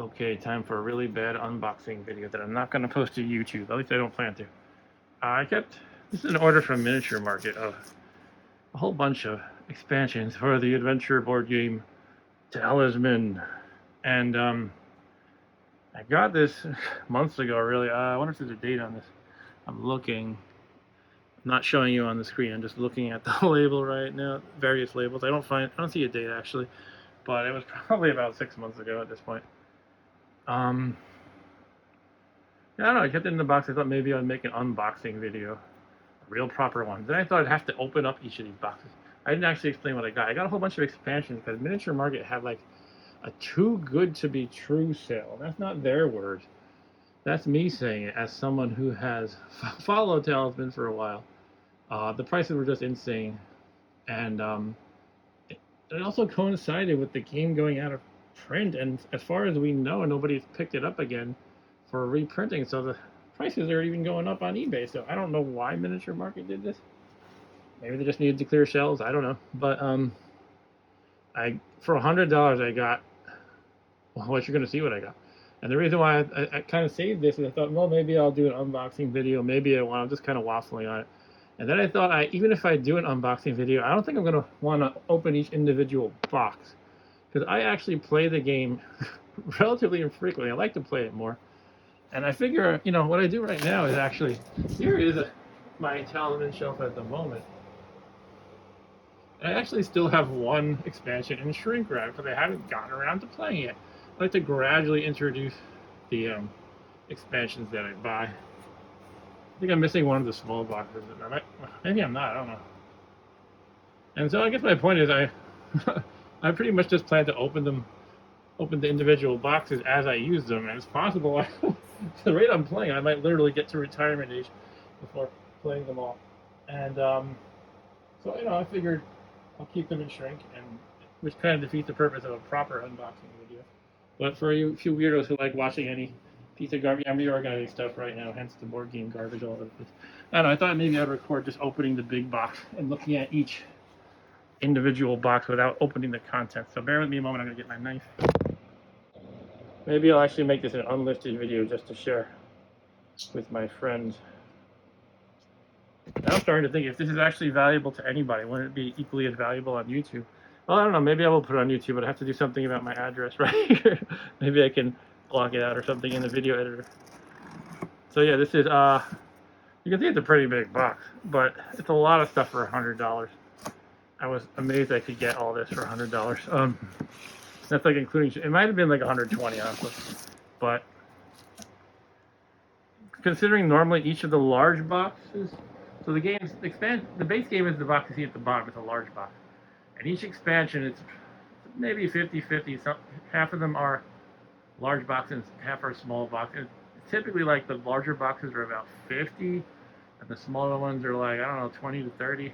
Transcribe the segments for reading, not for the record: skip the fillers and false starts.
Okay, time for a really bad unboxing video that I'm not going to post to YouTube. At least I don't plan to. This is an order from Miniature Market of a whole bunch of expansions for the adventure board game Talisman. And I got this months ago, really. I wonder if there's a date on this. I'm looking. I'm not showing you on the screen. I'm just looking at the label right now, various labels. I don't see a date actually, but it was probably about 6 months ago at this point. I don't know, I kept it in the box. I thought maybe I'd make an unboxing video, a real proper one. Then I thought I'd have to open up each of these boxes. I didn't actually explain what I got. I got a whole bunch of expansions because Miniature Market had like a too good to be true sale. That's not their words. That's me saying it as someone who has followed Talisman for a while. The prices were just insane. And it also coincided with the game going out of print. And as far as we know, nobody's picked it up again for reprinting, so the prices are even going up on eBay. So I don't know why Miniature Market did this. Maybe they just needed to clear shelves. I don't know. But for $100 I got what you're gonna see what I got. And the reason why I kind of saved this is I thought, well, maybe I'll do an unboxing video. Maybe I won't. I'm just kind of waffling on it. And then I thought, even if I do an unboxing video, I don't think I'm gonna want to open each individual box because I actually play the game relatively infrequently. I like to play it more. And I figure, what I do right now is actually, here is my Talisman shelf at the moment. I actually still have one expansion in shrink wrap because I haven't gotten around to playing it. I like to gradually introduce the expansions that I buy. I think I'm missing one of the small boxes. Maybe I'm not, I don't know. And so I guess my point is I pretty much just plan to open the individual boxes as I use them, and it's possible the rate I'm playing, I might literally get to retirement age before playing them all. And so I figured I'll keep them in shrink, and which kind of defeats the purpose of a proper unboxing video. But for you few weirdos who like watching any piece of garbage, I'm reorganizing stuff right now, hence the board game garbage all over the place. I don't know, I thought maybe I'd record just opening the big box and looking at each individual box without opening the contents. So bear with me a moment, I'm gonna get my knife. Maybe I'll actually make this an unlisted video just to share with my friends. Now I'm starting to think if this is actually valuable to anybody, wouldn't it be equally as valuable on YouTube? Well, I don't know, maybe I will put it on YouTube, but I have to do something about my address right here. Maybe I can block it out or something in the video editor. So yeah, this is, you can see it's a pretty big box, but it's a lot of stuff for $100. I was amazed I could get all this for $100. That's like including, it might have been like 120 honestly, but considering normally each of the large boxes, so the base game is the box you see at the bottom, it's a large box. And each expansion, it's maybe 50-50, half of them are large boxes, half are small boxes. Typically like the larger boxes are about 50, and the smaller ones are like, I don't know, 20 to $30.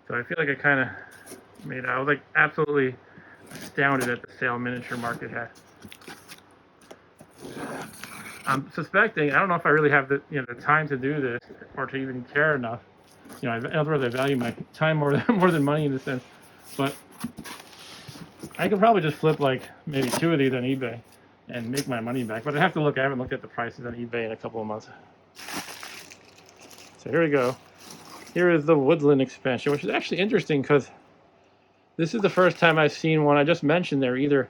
So I feel like I kind of I was like absolutely astounded at the sale Miniature Market had. I'm suspecting, I don't know if I really have the time to do this or to even care enough. In other words, I value my time more than money in a sense. But I could probably just flip like maybe 2 of these on eBay and make my money back. But I have to look. I haven't looked at the prices on eBay in a couple of months. So here we go. Here is the Woodland expansion, which is actually interesting because this is the first time I've seen one. I just mentioned they're either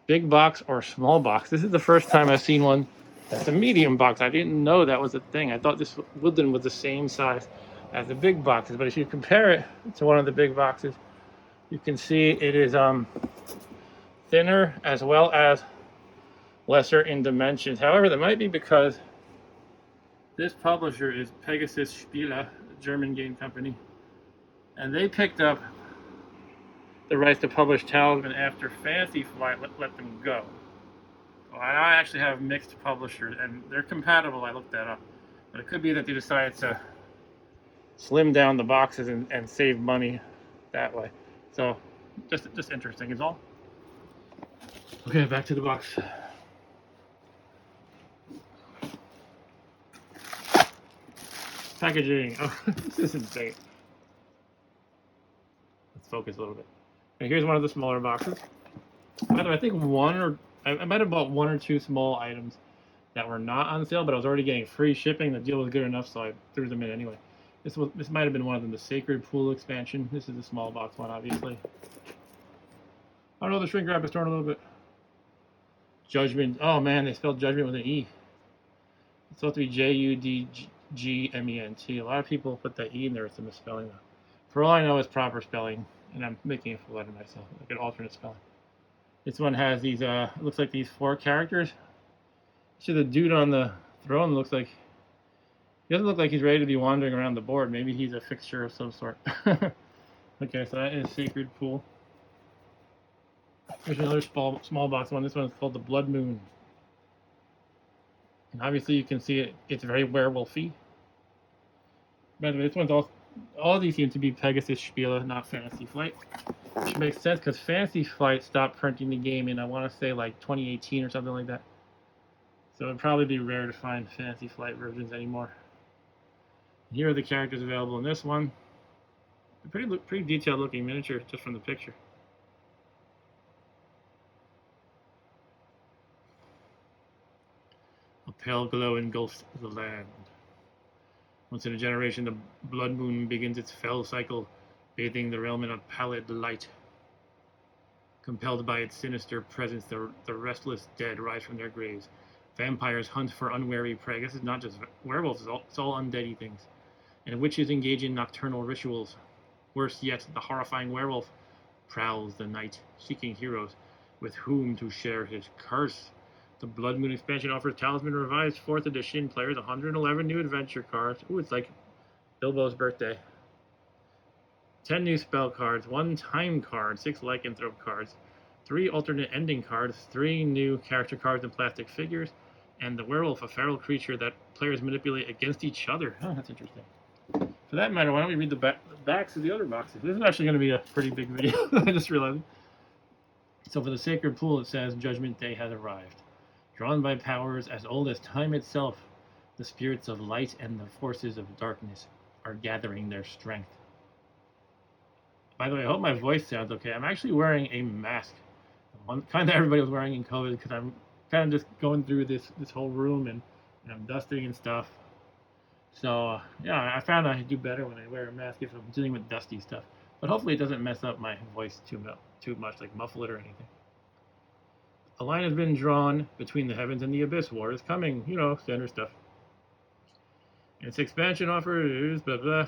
big box or small box. This is the first time I've seen one that's a medium box. I didn't know that was a thing. I thought this Woodland was the same size as the big boxes. But if you compare it to one of the big boxes, you can see it is thinner as well as lesser in dimensions. However, that might be because this publisher is Pegasus Spiele, a German game company, and they picked up the rights to publish Talisman after Fantasy Flight let them go. So I actually have mixed publishers, and they're compatible. I looked that up, but it could be that they decided to slim down the boxes and save money that way. So just interesting is all. Okay, back to the box. Packaging. Oh, this is insane. Let's focus a little bit. Okay, here's one of the smaller boxes. By the way, I think I might have bought 1 or 2 small items that were not on sale, but I was already getting free shipping. The deal was good enough, so I threw them in anyway. This might have been one of them, the Sacred Pool expansion. This is the small box one, obviously. Oh no, the shrink wrap is torn a little bit. Judgment. Oh man, they spelled judgment with an E. It's supposed to be Judgment. A lot of people put that E in there. It's a misspelling. For all I know, it's proper spelling, and I'm making a fool out of myself, like an alternate spelling. This one has these. Looks like these 4 characters. See, the dude on the throne looks like he doesn't look like he's ready to be wandering around the board. Maybe he's a fixture of some sort. Okay, so that is Sacred Pool. There's another small box one. This one is called the Blood Moon. And obviously you can see it's very werewolfy. By the way, this one's all these seem to be Pegasus Spiele, not Fantasy Flight. Which makes sense because Fantasy Flight stopped printing the game in, I want to say, like 2018 or something like that. So it'd probably be rare to find Fantasy Flight versions anymore. Here are the characters available in this one. Pretty detailed looking miniature just from the picture. A pale glow engulfs the land. Once in a generation, the blood moon begins its fell cycle, bathing the realm in a pallid light. Compelled by its sinister presence, the restless dead rise from their graves. Vampires hunt for unwary prey. This is not just werewolves, it's all undeady things. And witches engage in nocturnal rituals. Worse yet, the horrifying werewolf prowls the night, seeking heroes with whom to share his curse. The Blood Moon expansion offers Talisman Revised 4th edition players 111 new adventure cards. Ooh, it's like Bilbo's birthday. 10 new spell cards, 1 time card, 6 lycanthrope cards, 3 alternate ending cards, 3 new character cards and plastic figures, and the werewolf, a feral creature that players manipulate against each other. Oh, that's interesting. For that matter, why don't we read the backs of the other boxes? This is actually going to be a pretty big video. I just realized. So for the Sacred Pool, it says, Judgment Day has arrived. Drawn by powers as old as time itself, the spirits of light and the forces of darkness are gathering their strength. By the way, I hope my voice sounds okay. I'm actually wearing a mask, the one kind that everybody was wearing in COVID, because I'm kind of just going through this whole room and I'm dusting and stuff. So yeah, I found I do better when I wear a mask if I'm dealing with dusty stuff. But hopefully it doesn't mess up my voice too much, like muffle it or anything. A line has been drawn between the heavens and the abyss. War is coming, standard stuff. Its expansion offers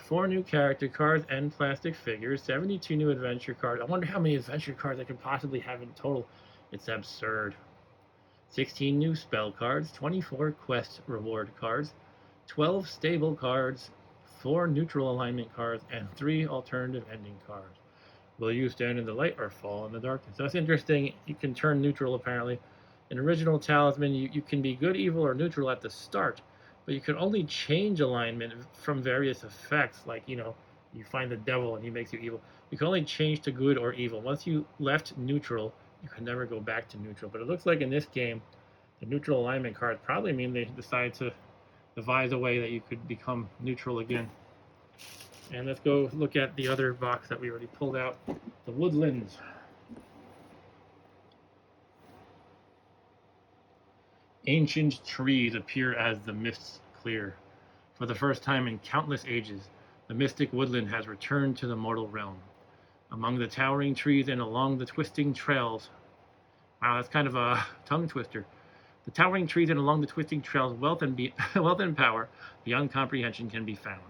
4 new character cards and plastic figures, 72 new adventure cards. I wonder how many adventure cards I could possibly have in total. It's absurd. 16 new spell cards, 24 quest reward cards, 12 stable cards, 4 neutral alignment cards, and 3 alternative ending cards. Will you stand in the light or fall in the darkness? That's interesting. You can turn neutral, apparently. In original Talisman, you can be good, evil, or neutral at the start, but you can only change alignment from various effects, like, you find the devil and he makes you evil. You can only change to good or evil. Once you left neutral, you can never go back to neutral. But it looks like in this game, the neutral alignment cards probably mean they decided to devise a way that you could become neutral again. And let's go look at the other box that we already pulled out, the Woodlands. Ancient trees appear as the mists clear. For the first time in countless ages, the mystic woodland has returned to the mortal realm. Among the towering trees and along the twisting trails. Wow, that's kind of a tongue twister. The towering trees and along the twisting trails, wealth and power beyond comprehension can be found.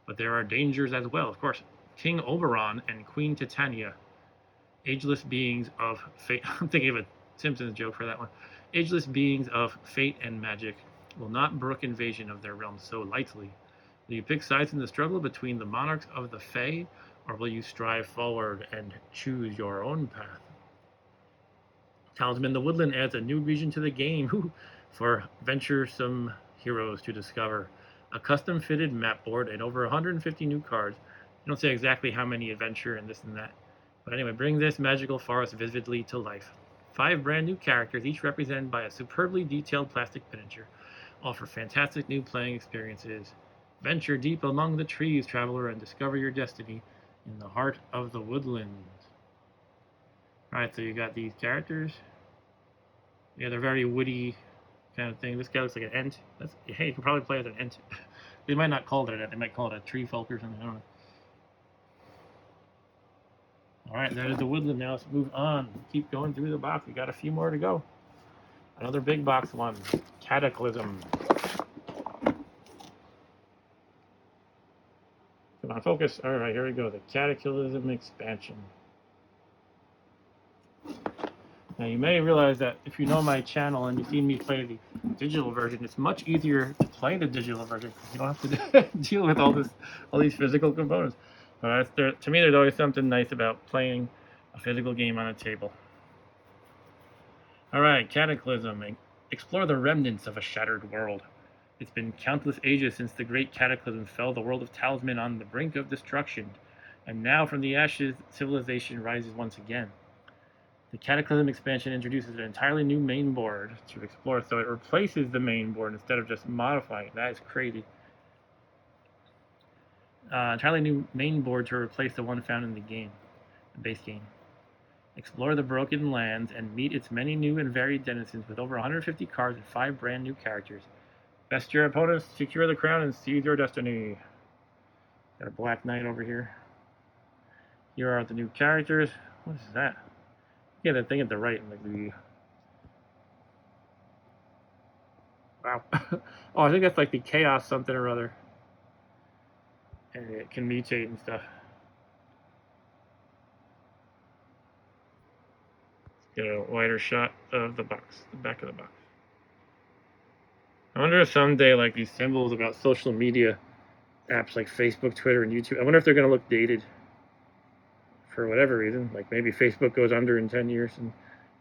But there are dangers as well. Of course, King Oberon and Queen Titania, ageless beings of fate. I'm thinking of a Simpsons joke for that one. Ageless beings of fate and magic will not brook invasion of their realm so lightly. Will you pick sides in the struggle between the monarchs of the Fae, or will you strive forward and choose your own path? Talisman the Woodland adds a new region to the game for venturesome heroes to discover. A custom-fitted map board and over 150 new cards. You don't say exactly how many adventure and this and that. But anyway, bring this magical forest vividly to life. 5 brand new characters, each represented by a superbly detailed plastic miniature, offer fantastic new playing experiences. Venture deep among the trees, traveler, and discover your destiny in the heart of the woodlands. Alright, so you got these characters. Yeah, they're very woody kind of thing. This guy looks like an ent. Hey, you can probably play as an ent. They might not call it an ent. They might call it a tree folk or something. I don't know. Alright, that is the woodland. Now let's move on. Keep going through the box. We got a few more to go. Another big box one. Cataclysm. Come on, focus. Alright, here we go. The Cataclysm expansion. Now you may realize that if you know my channel and you've seen me play the digital version, it's much easier to play the digital version because you don't have to deal with all these physical components. But to me, there's always something nice about playing a physical game on a table. All right, Cataclysm. Explore the remnants of a shattered world. It's been countless ages since the great cataclysm fell the world of Talisman on the brink of destruction, and now from the ashes, civilization rises once again. The Cataclysm expansion introduces an entirely new main board to explore, so it replaces the main board instead of just modifying it. That is crazy. Entirely new main board to replace the one found in the game, the base game. Explore the broken lands and meet its many new and varied denizens with over 150 cards and 5 brand new characters. Best your opponents, secure the crown, and seize your destiny. Got a Black Knight over here. Here are the new characters. What is that? Yeah, that thing at the right. Like the... Wow. Oh, I think that's like the chaos something or other. And it can mutate and stuff. Let's get a wider shot of the box, the back of the box. I wonder if someday, like these symbols about social media apps like Facebook, Twitter, and YouTube, I wonder if they're going to look dated for whatever reason. Like maybe Facebook goes under in 10 years, and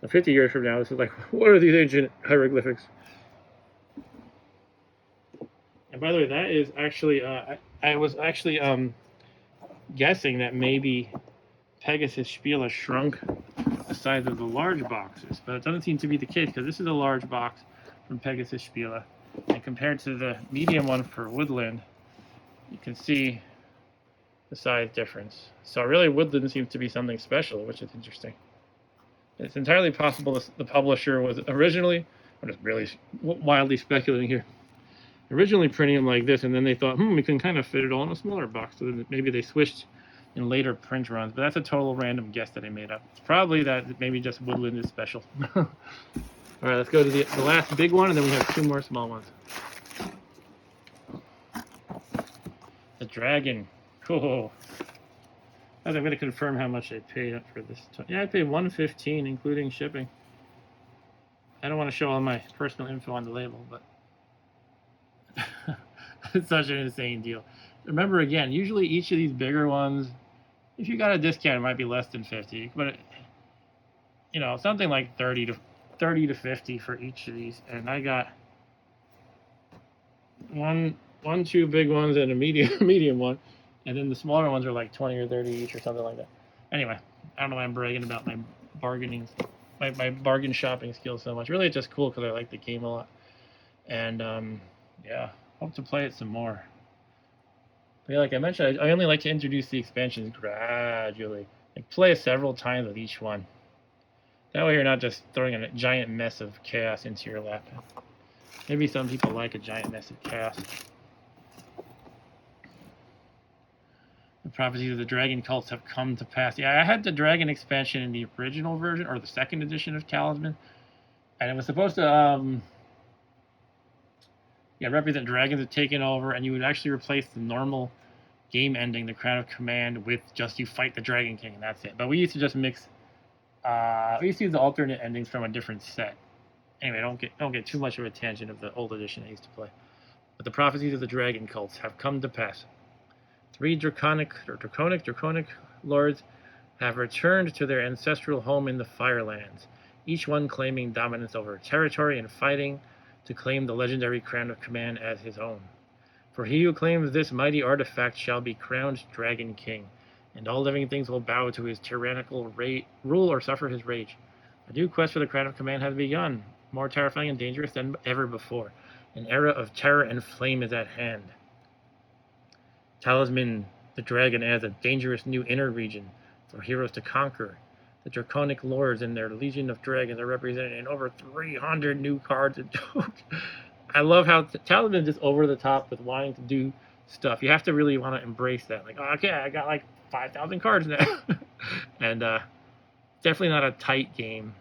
50 years from now, this is like, what are these ancient hieroglyphics? And by the way, that is actually, I was actually guessing that maybe Pegasus Spiele shrunk the size of the large boxes, but it doesn't seem to be the case because this is a large box from Pegasus Spiele, and compared to the medium one for Woodland, you can see the size difference. So really, Woodland seems to be something special, which is interesting. It's entirely possible the publisher was originally, I'm just really wildly speculating here, originally printing them like this, and then they thought, we can kind of fit it all in a smaller box. So then maybe they switched in later print runs, but that's a total random guess that I made up. It's probably that maybe just Woodland is special. All right, let's go to the last big one, and then we have 2 more small ones. The Dragon. Cool. I'm going to confirm how much I paid for this. Yeah, I paid $115, including shipping. I don't want to show all my personal info on the label, but it's such an insane deal. Remember, again, usually each of these bigger ones, if you got a discount, it might be less than 50, but you know, something like 30 to 50 for each of these, and I got two big ones and a medium one, and then the smaller ones are like 20 or 30 each or something like that. Anyway, I don't know why I'm bragging about my bargaining, my bargain shopping skills so much. Really, it's just cool because I like the game a lot, and yeah, hope to play it some more. But yeah, like I mentioned, I only like to introduce the expansions gradually. Like play several times with each one. That way you're not just throwing a giant mess of chaos into your lap. Maybe some people like a giant mess of chaos. The prophecies of the dragon cults have come to pass. Yeah, I had the dragon expansion in the original version, or the second edition of Talisman. And it was supposed to represent dragons had taken over, and you would actually replace the normal game ending, the Crown of Command, with just you fight the Dragon King, and that's it. But we used to just mix. We used to use the alternate endings from a different set. Anyway, don't get too much of a tangent of the old edition I used to play. But the prophecies of the dragon cults have come to pass. 3 draconic lords have returned to their ancestral home in the Firelands, each one claiming dominance over territory and fighting to claim the legendary Crown of Command as his own. For he who claims this mighty artifact shall be crowned Dragon King, and all living things will bow to his tyrannical rule or suffer his rage. A new quest for the Crown of Command has begun, more terrifying and dangerous than ever before. An era of terror and flame is at hand. Talisman the Dragon adds a dangerous new inner region for heroes to conquer. The Draconic Lords and their Legion of Dragons are represented in over 300 new cards and tokens. I love how Talisman is just over the top with wanting to do stuff. You have to really want to embrace that. Like, oh, okay, I got like 5,000 cards now. And definitely not a tight game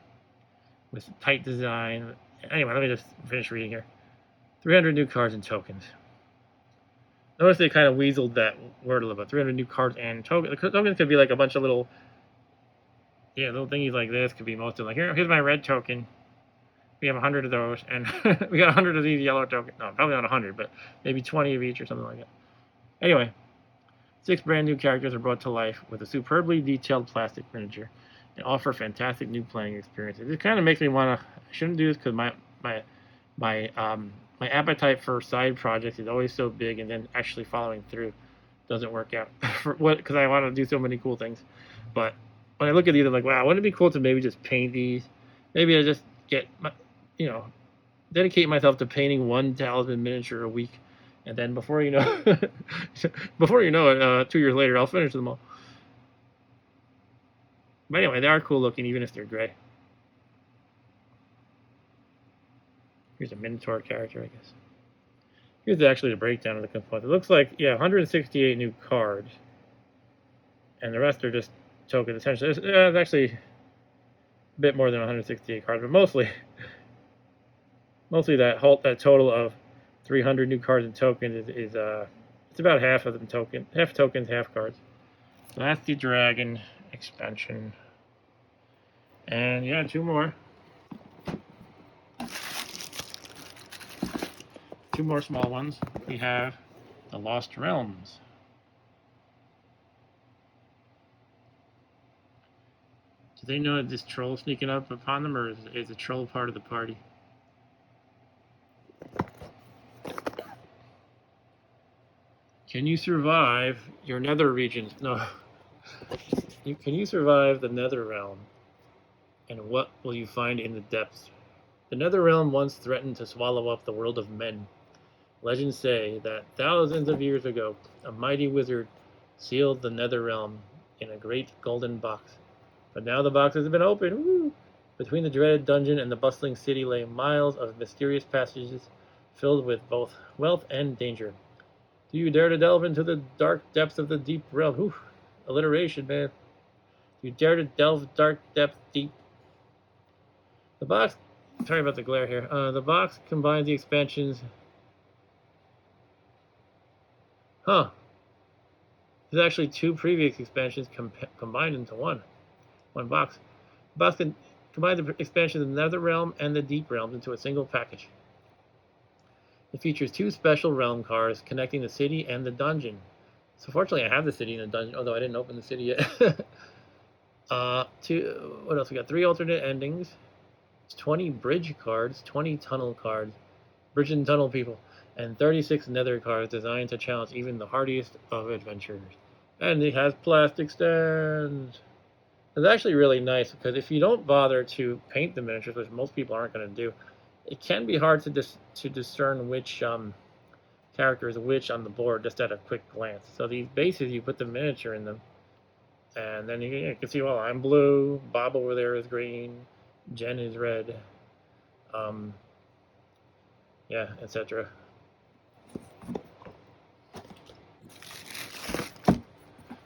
with tight design. Anyway, let me just finish reading here. 300 new cards and tokens. Notice they kind of weaseled that word a little bit. 300 new cards and tokens. The tokens could be like a bunch of little little thingies like this. Could be most of them. Like, here's my red token. We have 100 of those, and we got 100 of these yellow tokens. No, probably not 100, but maybe 20 of each or something like that. Anyway, 6 brand new characters are brought to life with a superbly detailed plastic miniature and offer fantastic new playing experiences. It kind of makes me want to. I shouldn't do this because my appetite for side projects is always so big, and then actually following through doesn't work out. Because I want to do so many cool things. But when I look at these, I'm like, wow, wouldn't it be cool to maybe just paint these? Maybe I just get, dedicate myself to painting one Talisman miniature a week, and then before you know, it, 2 years later, I'll finish them all. But anyway, they are cool looking, even if they're gray. Here's a Minotaur character, I guess. Here's actually the breakdown of the components. It looks like, 168 new cards, and the rest are just tokens. Essentially, it's actually a bit more than 168 cards, but mostly that total of 300 new cards and tokens is it's about half of them half tokens, half cards. So that's the Dragon expansion, and 2 more. 2 more small ones. We have the Lost Realms. Do they know this troll sneaking up upon them, or is the troll part of the party? Can you survive your nether regions? No. Can you survive the nether realm? And what will you find in the depths? The nether realm once threatened to swallow up the world of men. Legends say that thousands of years ago, a mighty wizard sealed the nether realm in a great golden box. But now the box has been opened. Woo! Between the dreaded dungeon and the bustling city lay miles of mysterious passages filled with both wealth and danger. Do you dare to delve into the dark depths of the deep realm? Ooh, alliteration, man. Do you dare to delve dark depth deep? The box, sorry about the glare here. The box combines the expansions. There's actually 2 previous expansions combined into one box. The box can combine the expansions of the Nether Realm and the Deep Realms into a single package. It features 2 special realm cards connecting the city and the dungeon. So fortunately, I have the city and the dungeon, although I didn't open the city yet. What else? We got 3 alternate endings. 20 bridge cards, 20 tunnel cards, bridge and tunnel people, and 36 nether cards designed to challenge even the hardiest of adventurers. And it has plastic stands. It's actually really nice because if you don't bother to paint the miniatures, which most people aren't going to do, it can be hard to discern which character is which on the board just at a quick glance. So these bases, you put the miniature in them, and then you can see, well, I'm blue, Bob over there is green, Jen is red, etc.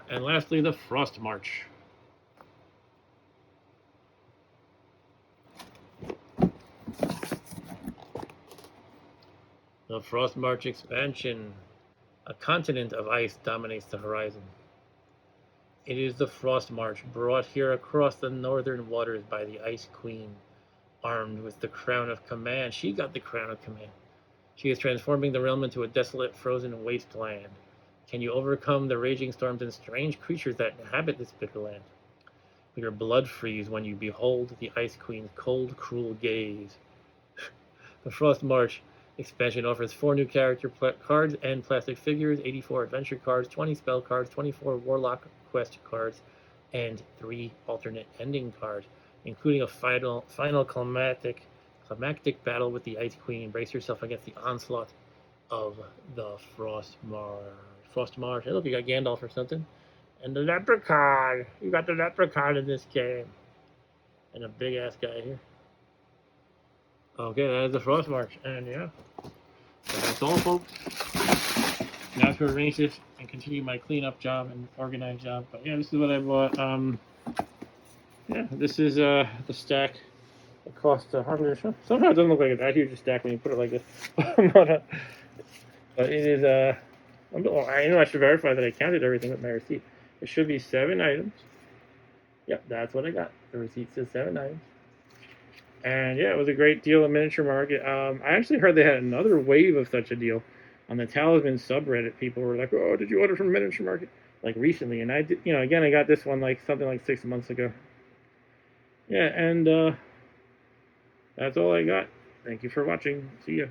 And lastly, the Frost March. The Frost March expansion. A continent of ice dominates the horizon. It is the Frost March, brought here across the northern waters by the Ice Queen, armed with the Crown of Command. She got the Crown of Command. She is transforming the realm into a desolate, frozen wasteland. Can you overcome the raging storms and strange creatures that inhabit this bitter land? Will your blood freeze when you behold the Ice Queen's cold, cruel gaze? The Frost March expansion offers 4 new character cards and plastic figures, 84 adventure cards, 20 spell cards, 24 warlock quest cards, and 3 alternate ending cards, including a final climactic battle with the Ice Queen. Brace yourself against the onslaught of the Frost March. Hey, look, you got Gandalf or something. And the Leprechaun. You got the Leprechaun in this game. and a big ass guy here. Okay, that is the Frost March, and yeah, so that's all, folks. Now to arrange this and continue my cleanup job and organize job. But yeah, this is what I bought. Yeah, this is the stack. It cost 100. Somehow it doesn't look like it's that huge a stack when you put it like this. But it is I know I should verify that I counted everything with my receipt. It should be 7 items. Yep, that's what I got. The receipt says 7 items. And yeah, it was a great deal at Miniature Market. I actually heard they had another wave of such a deal on the Talisman subreddit. People were like, "Oh, did you order from Miniature Market?" Like recently, and I did. You know, again, I got this one like something like 6 months ago. Yeah, and that's all I got. Thank you for watching. See ya.